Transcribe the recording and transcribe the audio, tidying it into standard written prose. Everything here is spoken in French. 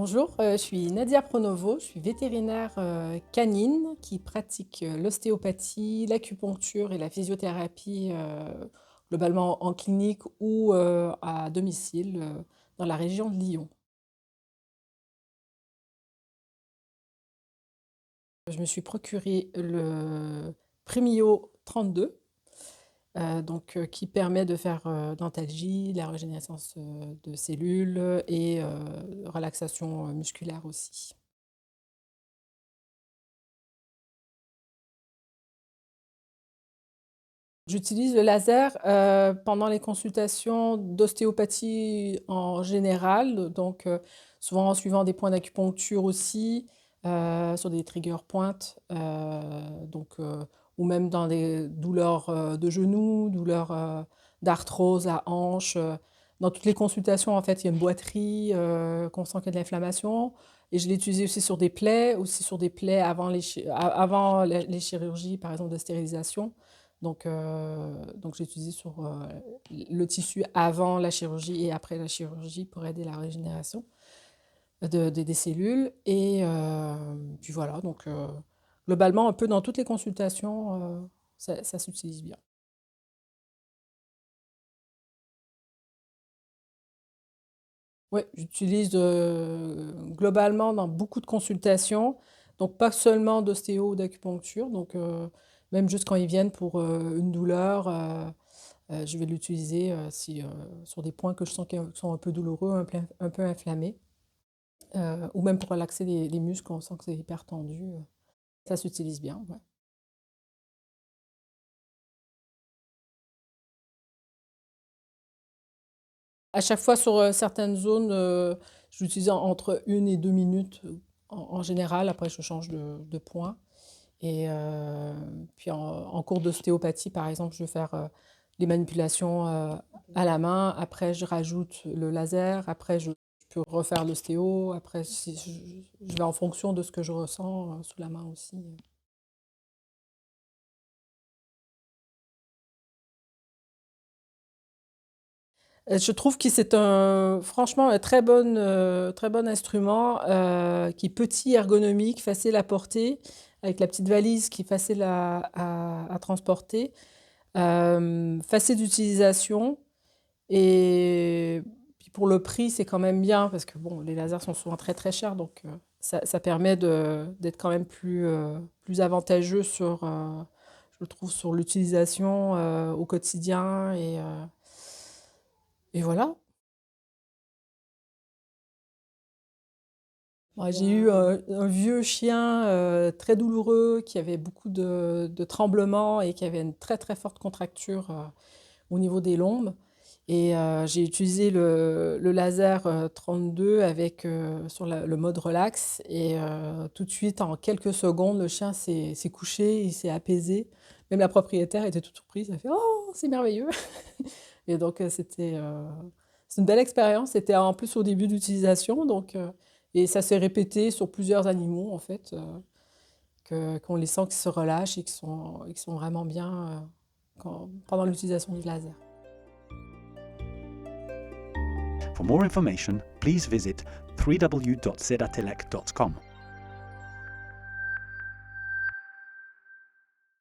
Bonjour, je suis Nadia Pronovo, je suis vétérinaire canine qui pratique l'ostéopathie, l'acupuncture et la physiothérapie globalement en clinique ou à domicile dans la région de Lyon. Je me suis procuré le Premio 32, qui permet de faire dentalgie, la régénérescence de cellules et relaxation musculaire aussi. J'utilise le laser, pendant les consultations d'ostéopathie en général, souvent en suivant des points d'acupuncture aussi, sur des trigger points, ou même dans des douleurs, de genoux, douleurs, d'arthrose à hanche, dans toutes les consultations, en fait, il y a une boiterie, qu'on sent qu'il y a de l'inflammation et je l'ai utilisé aussi sur des plaies avant les chirurgies, par exemple, de stérilisation. J'ai utilisé sur le tissu avant la chirurgie et après la chirurgie pour aider la régénération des cellules. Puis voilà, globalement, un peu dans toutes les consultations, ça s'utilise bien. Oui, j'utilise globalement dans beaucoup de consultations, donc pas seulement d'ostéo ou d'acupuncture, même juste quand ils viennent pour une douleur. Je vais l'utiliser sur des points que je sens qui sont un peu douloureux, un peu inflammés, ou même pour relaxer les muscles, on sent que c'est hyper tendu. Ça s'utilise bien, ouais. À chaque fois sur certaines zones, je l'utilise entre 1 et 2 minutes en général. Après, je change de point. Puis en cours d'ostéopathie, par exemple, je vais faire les manipulations à la main. Après, je rajoute le laser. Après, je peux refaire l'ostéo. Après, si je vais en fonction de ce que je ressens sous la main aussi. Je trouve que c'est franchement un très bon instrument qui est petit, ergonomique, facile à porter, avec la petite valise qui est facile à transporter, facile d'utilisation. Et puis pour le prix, c'est quand même bien parce que bon, les lasers sont souvent très très chers, ça permet d'être quand même plus avantageux je trouve, sur l'utilisation au quotidien. Et voilà. Moi, j'ai eu un vieux chien très douloureux qui avait beaucoup de tremblements et qui avait une très très forte contracture au niveau des lombes. J'ai utilisé le laser 32 sur le mode relax. Tout de suite, en quelques secondes, le chien s'est couché, il s'est apaisé. Même la propriétaire était toute surprise. Elle fait «Oh, c'est merveilleux!» c'est une belle expérience. C'était en plus au début d'utilisation. Et ça s'est répété sur plusieurs animaux, en fait, qu'on les sent qui se relâchent et qui sont vraiment bien pendant l'utilisation du laser. For more information, please visit www.sedatelec.com.